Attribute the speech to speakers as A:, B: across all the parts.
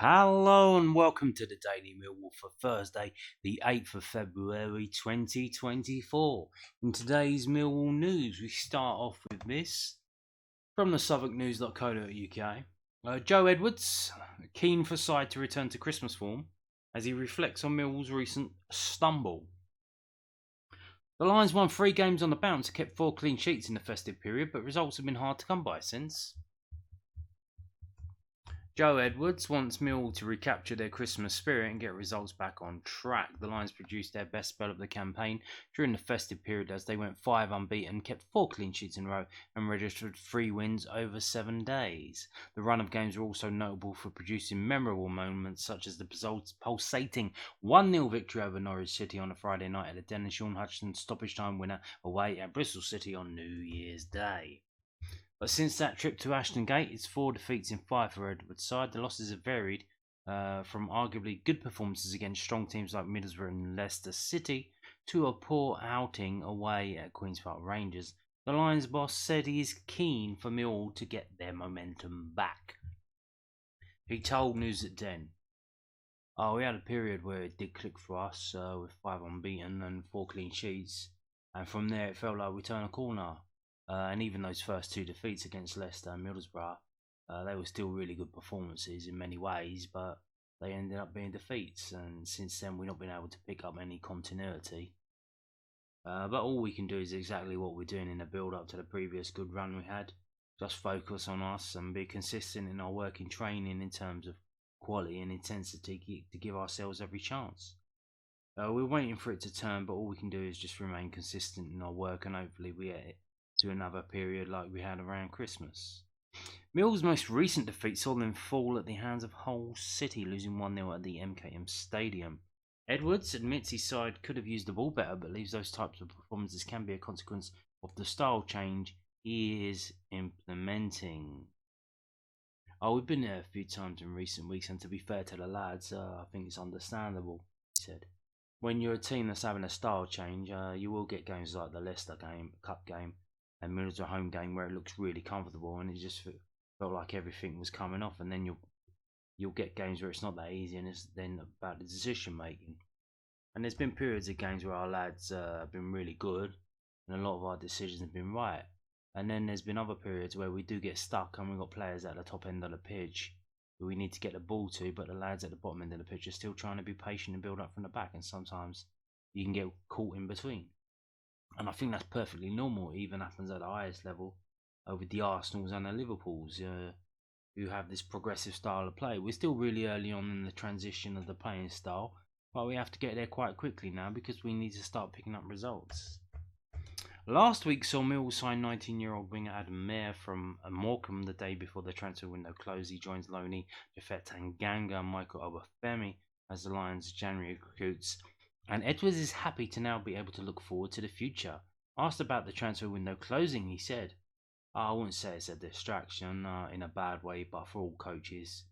A: Hello and welcome to the Daily Millwall for Thursday, the 8th of February 2024. In today's Millwall news, we start off with this from the southwarknews.co.uk. Joe Edwards, keen for side to return to Christmas form as he reflects on Millwall's recent stumble. The Lions won 3 games on the bounce and kept 4 clean sheets in the festive period, but results have been hard to come by since. Joe Edwards wants Millwall to recapture their Christmas spirit and get results back on track. The Lions produced their best spell of the campaign during the festive period as they went 5 unbeaten, kept 4 clean sheets in a row and registered 3 wins over 7 days. The run of games were also notable for producing memorable moments such as the pulsating 1-0 victory over Norwich City on a Friday night at the Dennis Sean Hutchinson stoppage time winner away at Bristol City on New Year's Day. But since that trip to Ashton Gate, it's 4 defeats in 5 for Edwards' side. The losses have varied from arguably good performances against strong teams like Middlesbrough and Leicester City to a poor outing away at Queen's Park Rangers. The Lions boss said he is keen for Millwall to get their momentum back. He told News at 10, we had a period where it did click for us with 5 unbeaten and 4 clean sheets, and from there it felt like we turned a corner. And even those first 2 defeats against Leicester and Middlesbrough, they were still really good performances in many ways, but they ended up being defeats. And since then, we've not been able to pick up any continuity. But all we can do is exactly what we're doing in the build-up to the previous good run we had. Just focus on us and be consistent in our work in training in terms of quality and intensity to give ourselves every chance. We're waiting for it to turn, but all we can do is just remain consistent in our work, and hopefully we get it to another period like we had around Christmas. Mill's most recent defeat saw them fall at the hands of Hull City, losing 1-0 at the MKM Stadium. Edwards admits his side could have used the ball better, but believes those types of performances can be a consequence of the style change he is implementing. We've been there a few times in recent weeks, and to be fair to the lads, I think it's understandable, he said. When you're a team that's having a style change, you will get games like the Leicester Cup game, and Middlesbrough home game where it looks really comfortable and it just felt like everything was coming off, and then you'll get games where it's not that easy and it's then about the decision making. And there's been periods of games where our lads have been really good and a lot of our decisions have been right, and then there's been other periods where we do get stuck and we've got players at the top end of the pitch who we need to get the ball to, but the lads at the bottom end of the pitch are still trying to be patient and build up from the back, and sometimes you can get caught in between. And I think that's perfectly normal. It even happens at the highest level with the Arsenals and the Liverpools who have this progressive style of play. We're still really early on in the transition of the playing style, but we have to get there quite quickly now because we need to start picking up results. Last week saw Millwall sign 19-year-old winger Adam Mayer from Morecambe the day before the transfer window closed. He joins Loney, Jafet Tanganga and Michael Obafemi as the Lions' January recruits. And Edwards is happy to now be able to look forward to the future. Asked about the transfer window closing, he said, I wouldn't say it's a distraction in a bad way, but for all coaches,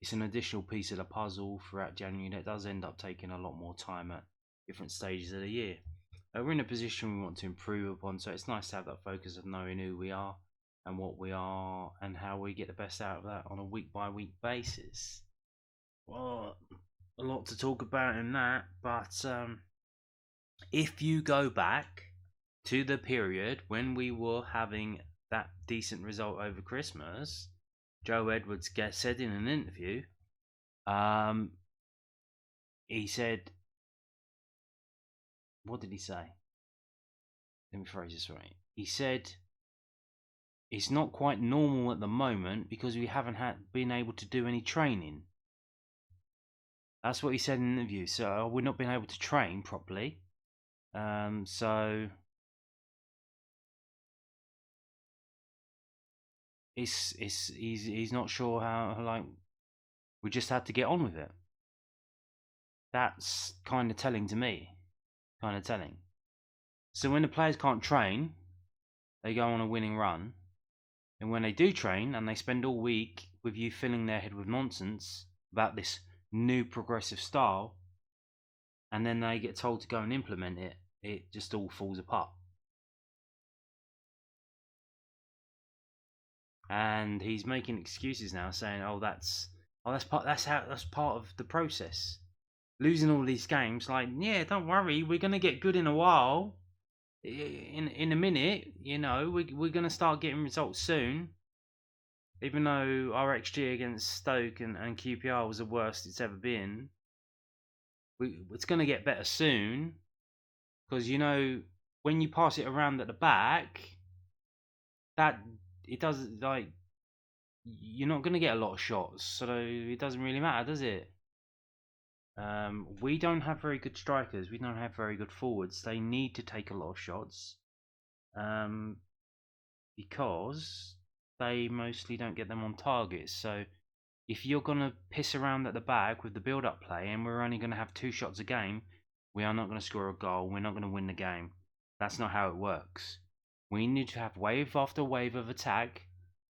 A: it's an additional piece of the puzzle throughout January that does end up taking a lot more time at different stages of the year. We're in a position we want to improve upon, so it's nice to have that focus of knowing who we are and what we are and how we get the best out of that on a week-by-week basis. Well, a lot to talk about in that, but if you go back to the period when we were having that decent result over Christmas, Joe Edwards said in an interview, he said, what did he say? Let me phrase this right. He said, it's not quite normal at the moment because we haven't been able to do any training. That's what he said in the interview. So we've not been able to train properly. So he's not sure how, like, we just had to get on with it. That's kind of telling to me. Kind of telling. So when the players can't train, they go on a winning run. And when they do train and they spend all week with you filling their head with nonsense about this new progressive style, and then they get told to go and implement it, it just all falls apart. And he's making excuses now, saying, Oh, that's part of the process. Losing all these games, like, yeah, don't worry, we're gonna get good in a while. In a minute, we're gonna start getting results soon. Even though our XG against Stoke and QPR was the worst it's ever been, it's gonna get better soon. Because when you pass it around at the back, that it does, like, you're not gonna get a lot of shots, so it doesn't really matter, does it? We don't have very good strikers. We don't have very good forwards. They need to take a lot of shots, because they mostly don't get them on target. So if you're gonna piss around at the back with the build-up play, and we're only gonna have 2 shots a game, we are not gonna score a goal. We're not gonna win the game. That's not how it works. We need to have wave after wave of attack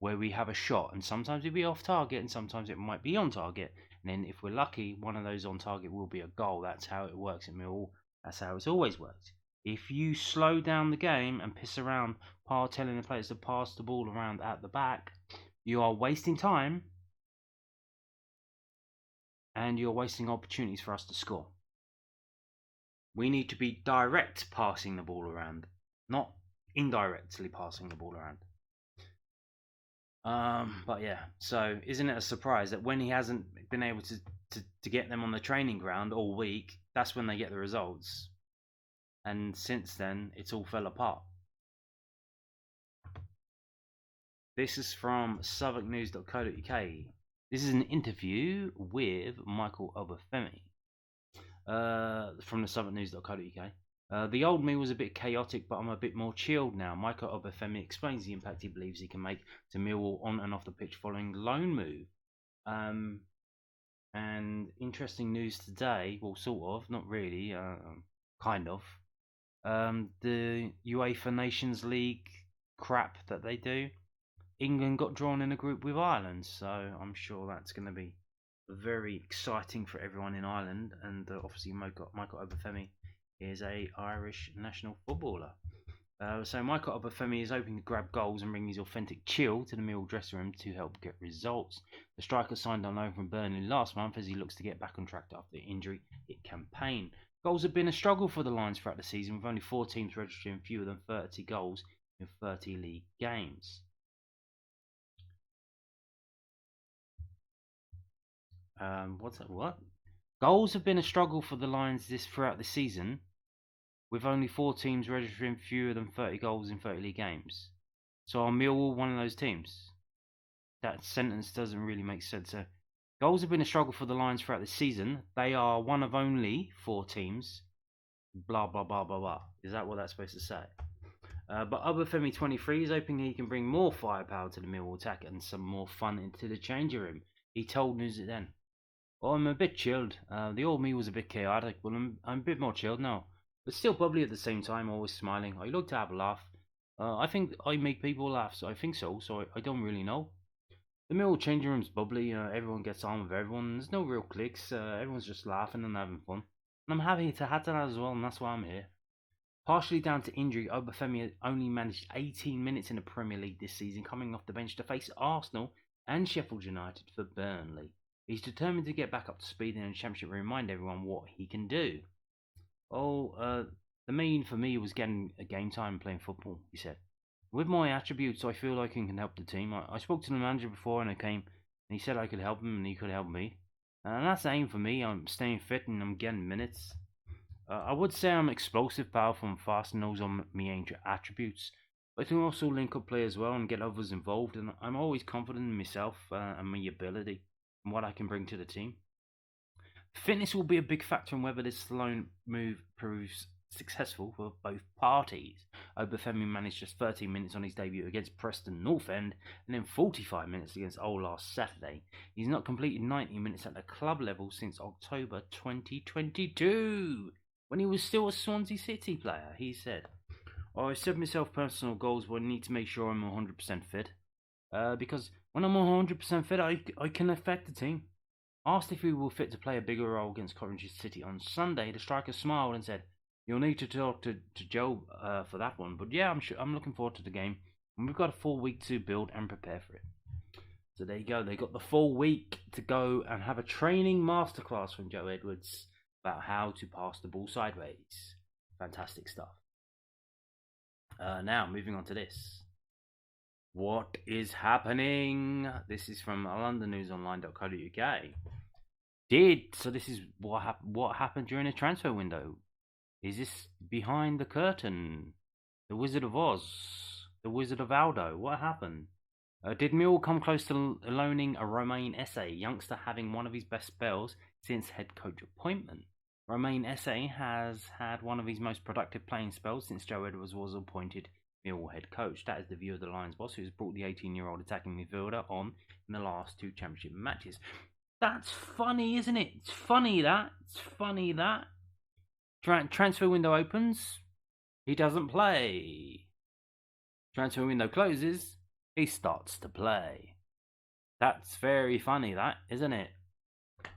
A: where we have a shot, and sometimes it'll be off target, and sometimes it might be on target. And then if we're lucky, one of those on target will be a goal. That's how it works at Millwall. That's how it's always worked. If you slow down the game and piss around, telling the players to pass the ball around at the back, you are wasting time, and you're wasting opportunities for us to score. We need to be direct passing the ball around, not indirectly passing the ball around. But yeah, so isn't it a surprise that when he hasn't been able to get them on the training ground all week, that's when they get the results? And since then, it's all fell apart. This is from southwarknews.co.uk. This is an interview with Michael Obafemi from the southwarknews.co.uk. The old me was a bit chaotic, but I'm a bit more chilled now. Michael Obafemi explains the impact he believes he can make to Millwall on and off the pitch following loan move. And interesting news today, well, sort of, not really, kind of. The UEFA Nations League crap that they do, England got drawn in a group with Ireland, so I'm sure that's going to be very exciting for everyone in Ireland. And obviously Michael Obafemi is a Irish national footballer. So Michael Obafemi is hoping to grab goals and bring his authentic chill to the Millwall dressing room to help get results. The striker signed on loan from Burnley last month as he looks to get back on track after the injury-hit campaign. Goals have been a struggle for the Lions throughout the season, with only 4 teams registering fewer than 30 goals in 30 league games. What's that? What? Goals have been a struggle for the Lions throughout the season, with only 4 teams registering fewer than 30 goals in 30 league games. So are Millwall one of those teams? That sentence doesn't really make sense. So, goals have been a struggle for the Lions throughout the season. They are one of only 4 teams. Blah, blah, blah, blah, blah. Is that what that's supposed to say? But Obafemi 23 is hoping he can bring more firepower to the Millwall attack and some more fun into the changing room. He told News It Then. Well, I'm a bit chilled. The old me was a bit chaotic, but I'm a bit more chilled now. But still bubbly at the same time, always smiling. I like to have a laugh. I think I make people laugh, so I think so. So I don't really know. The Millwall changing room's bubbly. Everyone gets on with everyone. There's no real cliques. Everyone's just laughing and having fun. And I'm happy to have that as well, and that's why I'm here. Partially down to injury, Obafemi only managed 18 minutes in the Premier League this season, coming off the bench to face Arsenal and Sheffield United for Burnley. He's determined to get back up to speed in the Championship and remind everyone what he can do. The main for me was getting a game time playing football, he said. With my attributes, I feel like I can help the team. I spoke to the manager before and I came, and he said I could help him and he could help me. And that's the aim for me. I'm staying fit and I'm getting minutes. I would say I'm explosive, powerful and fast, and those are my attributes. But I can also link up play as well and get others involved, and I'm always confident in myself and my ability and what I can bring to the team. Fitness will be a big factor in whether this loan move proves successful for both parties. Obafemi managed just 13 minutes on his debut against Preston North End and then 45 minutes against Hull last Saturday. He's not completed 90 minutes at the club level since October 2022, when he was still a Swansea City player. He said, I set myself personal goals, but I need to make sure I'm 100% fit. Because when I'm 100% fit, I can affect the team. Asked if he will fit to play a bigger role against Coventry City on Sunday, the striker smiled and said, "You'll need to talk to Joe for that one, but yeah, I'm looking forward to the game, and we've got a full week to build and prepare for it." So there you go. They got the full week to go and have a training masterclass from Joe Edwards about how to pass the ball sideways. Fantastic stuff. Now, moving on to this. What is happening? This is from londonnewsonline.co.uk. So this is what happened during the transfer window. Is this behind the curtain? The Wizard of Oz? The Wizard of Aldo? What happened? Did Mill come close to loaning a Romain Esse, youngster having one of his best spells since head coach appointment? Romain Esse has had one of his most productive playing spells since Joe Edwards was appointed Millwall head coach. That is the view of the Lions boss, who has brought the 18-year-old attacking midfielder on in the last 2 championship matches. That's funny, isn't it? It's funny that. Transfer window opens, he doesn't play. Transfer window closes, he starts to play. That's very funny, that, isn't it?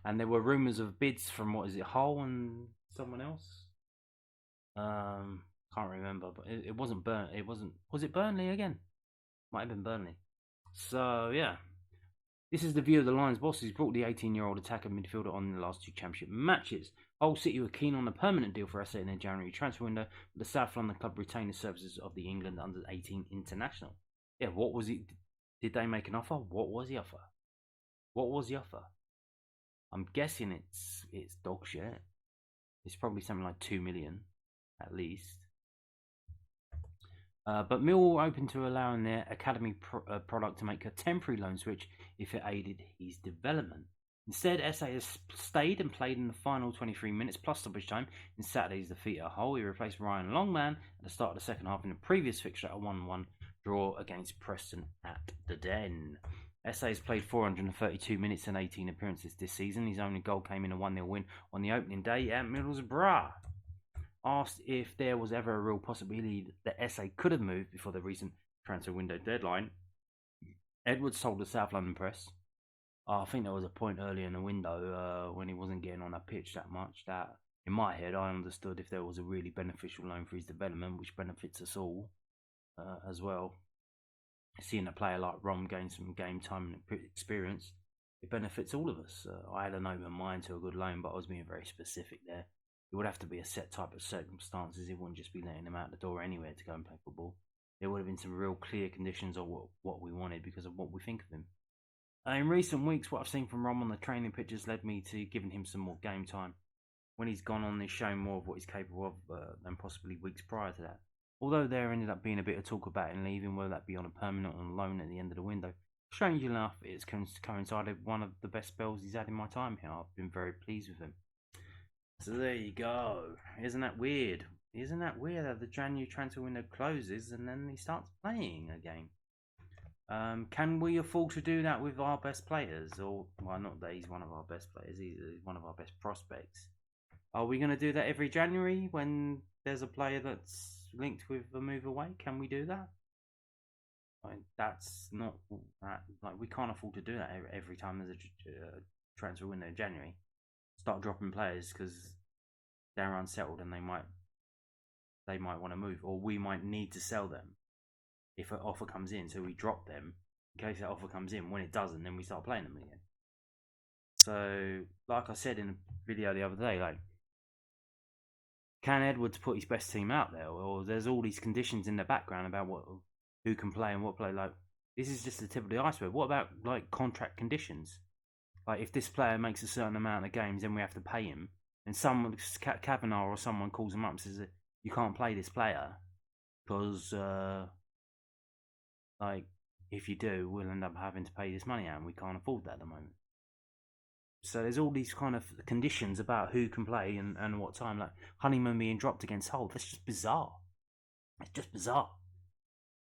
A: And there were rumours of bids from, Hull and someone else? Can't remember, but it wasn't was it Burnley again? Might have been Burnley. So, yeah. This is the view of the Lions boss, who's brought the 18-year-old attacker midfielder on in the last 2 championship matches. Hull City were keen on a permanent deal for Esse in their January transfer window, but the South London club retained the services of the England under-18 international. Yeah, what was it? Did they make an offer? What was the offer? I'm guessing it's dog shit. It's probably something like 2 million, at least. But Millwall open to allowing their academy product to make a temporary loan switch if it aided his development. Instead, Esse has stayed and played in the final 23 minutes plus stoppage time in Saturday's defeat at Hull. He replaced Ryan Longman at the start of the second half in the previous fixture, a 1-1 draw against Preston at the Den. Esse has played 432 minutes and 18 appearances this season. His only goal came in a 1-0 win on the opening day at Middlesbrough. Asked if there was ever a real possibility that Esse could have moved before the recent transfer window deadline, Edwards told the South London Press, I think there was a point early in the window when he wasn't getting on a pitch that much that in my head I understood if there was a really beneficial loan for his development, which benefits us all as well. Seeing a player like Rom gain some game time and experience, it benefits all of us. I had an open mind to a good loan, but I was being very specific there. It would have to be a set type of circumstances. It wouldn't just be letting him out the door anywhere to go and play football. There would have been some real clear conditions of what we wanted because of what we think of him. In recent weeks, what I've seen from Rom on the training pitch has led me to giving him some more game time. When he's gone on, he's shown more of what he's capable of than possibly weeks prior to that. Although there ended up being a bit of talk about him leaving, whether that be on a permanent or on loan at the end of the window. Strangely enough, it's coincided with one of the best spells he's had in my time here. I've been very pleased with him. So there you go. Isn't that weird? Isn't that weird that the January transfer window closes and then he starts playing again? Can we afford to do that with our best players? Or, well, not that he's one of our best players, he's one of our best prospects. Are we going to do that every January when there's a player that's linked with a move away? Can we do that? I mean, that's not like we can't afford to do that every time there's a transfer window in January. Start dropping players because they're unsettled and they might want to move, or we might need to sell them if an offer comes in. So we drop them in case that offer comes in. When it doesn't, then we start playing them again. So, like I said in a video the other day, like, can Edwards put his best team out there, or there's all these conditions in the background about who can play and what play? Like, this is just the tip of the iceberg. What about like contract conditions? Like, if this player makes a certain amount of games, then we have to pay him. And someone, Kavanagh or someone, calls him up and says that you can't play this player because, like, if you do, we'll end up having to pay this money out, and we can't afford that at the moment. So there's all these kind of conditions about who can play and what time. Like Honeyman being dropped against Hull, that's just bizarre. It's just bizarre.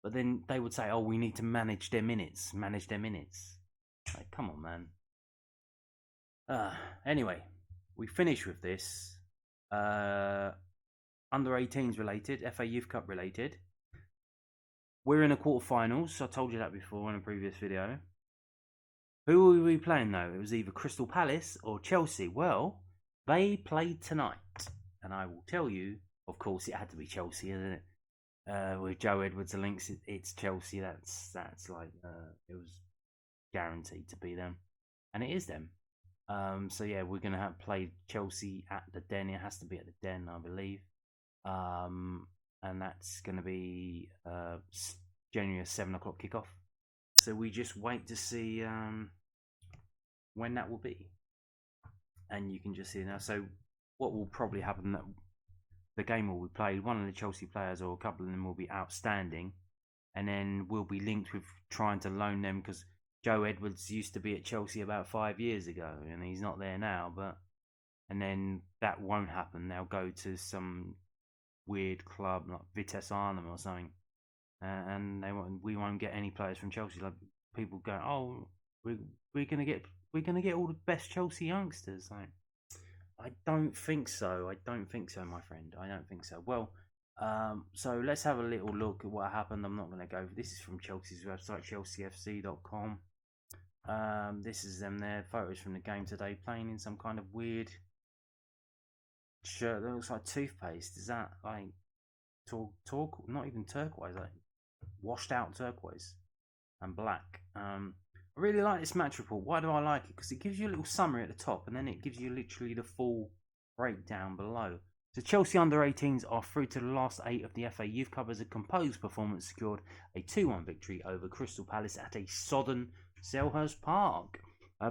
A: But then they would say, oh, we need to manage their minutes. Like, come on, man. Anyway, we finish with this. Under 18s related, FA Youth Cup related. We're in the quarterfinals. I told you that before in a previous video. Who were we playing though? It was either Crystal Palace or Chelsea. Well, they played tonight. And I will tell you, of course, it had to be Chelsea, isn't it? With Joe Edwards, the links, it's Chelsea. That's like, it was guaranteed to be them, and it is them. So yeah, we're gonna have play Chelsea at the Den. It has to be at the Den, I believe. And that's gonna be January 7 o'clock kickoff. So we just wait to see when that will be, and you can just see now. So what will probably happen, that the game will be played, one of the Chelsea players or a couple of them will be outstanding, and then we'll be linked with trying to loan them, because Joe Edwards used to be at Chelsea about 5 years ago and he's not there now, and then that won't happen. They'll go to some weird club like Vitesse Arnhem or something, and we won't get any players from Chelsea. Like, people go, oh, we're gonna get all the best Chelsea youngsters. Like, I don't think so. My friend. I don't think so. Well, so let's have a little look at what happened. I'm not going to go. This is from Chelsea's website, chelseafc.com. This is them there. Photos from the game today, playing in some kind of weird shirt that looks like toothpaste. Is that like not even turquoise, like washed out turquoise and black? I really like this match report. Why do I like it? Because it gives you a little summary at the top, and then it gives you literally the full breakdown below. So Chelsea under-18s are through to the last 8 of the FA Youth Cup as a composed performance secured a 2-1 victory over Crystal Palace at a sodden Selhurst Park.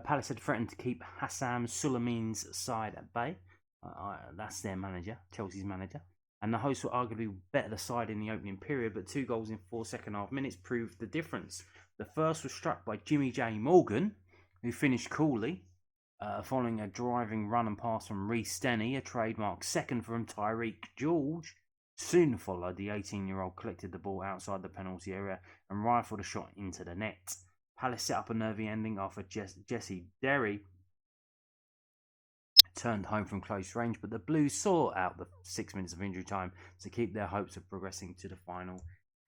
A: Palace had threatened to keep Hassam Suleiman's side at bay. That's their manager, Chelsea's manager. And the hosts were arguably better the side in the opening period, but 2 goals in 4 second-half minutes proved the difference. The first was struck by Jimmy J. Morgan, who finished coolly, following a driving run and pass from Reece Denny, a trademark second from Tyreek George. Soon followed, the 18-year-old collected the ball outside the penalty area and rifled a shot into the net. Palace set up a nervy ending after Jesse Derry turned home from close range, but the Blues saw out the 6 minutes of injury time to keep their hopes of progressing to the final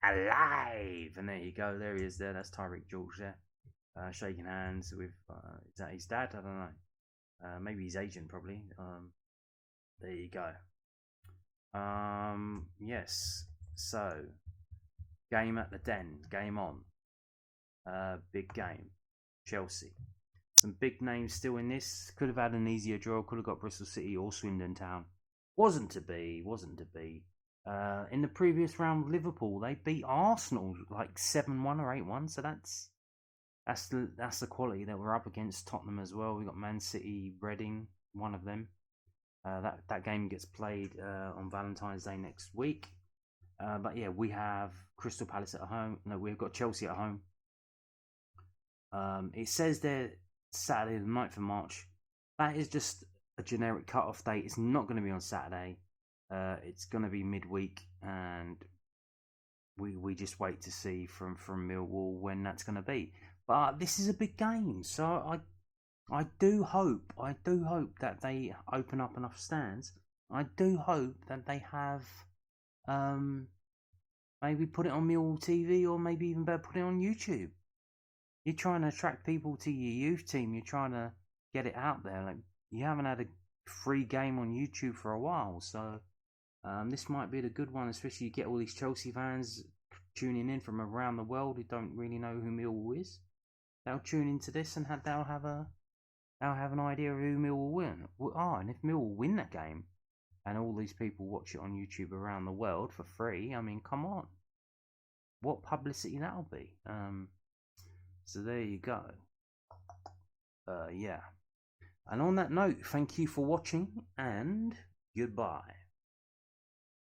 A: alive. And there you go, there he is there. That's Tyreek George there, shaking hands with is that his dad? I don't know, maybe his agent, probably. There you go. Yes, so game at the Den, game on, big game, Chelsea. Some big names still in this. Could have had an easier draw. Could have got Bristol City or Swindon Town. Wasn't to be. In the previous round, Liverpool, they beat Arsenal like 7-1 or 8-1. So that's the quality that we're up against. Tottenham as well. We got Man City, Reading, one of them. That game gets played on Valentine's Day next week. But yeah, we have Crystal Palace at home. No, we've got Chelsea at home. It says there Saturday the 9th of March. That is just a generic cut-off date. It's not going to be on Saturday. It's going to be midweek, and we just wait to see from Millwall when that's going to be. But this is a big game, so I do hope that they open up enough stands. I do hope that they have maybe put it on Millwall TV, or maybe even better, put it on YouTube. You're trying to attract people to your youth team. You're trying to get it out there. Like, you haven't had a free game on YouTube for a while, so this might be the good one. Especially you get all these Chelsea fans tuning in from around the world who don't really know who Millwall is. They'll tune into this and they'll have an idea of who Millwall are. And if Millwall win that game, and all these people watch it on YouTube around the world for free, I mean, come on, what publicity that'll be. So there you go. Yeah. And on that note, thank you for watching, and goodbye.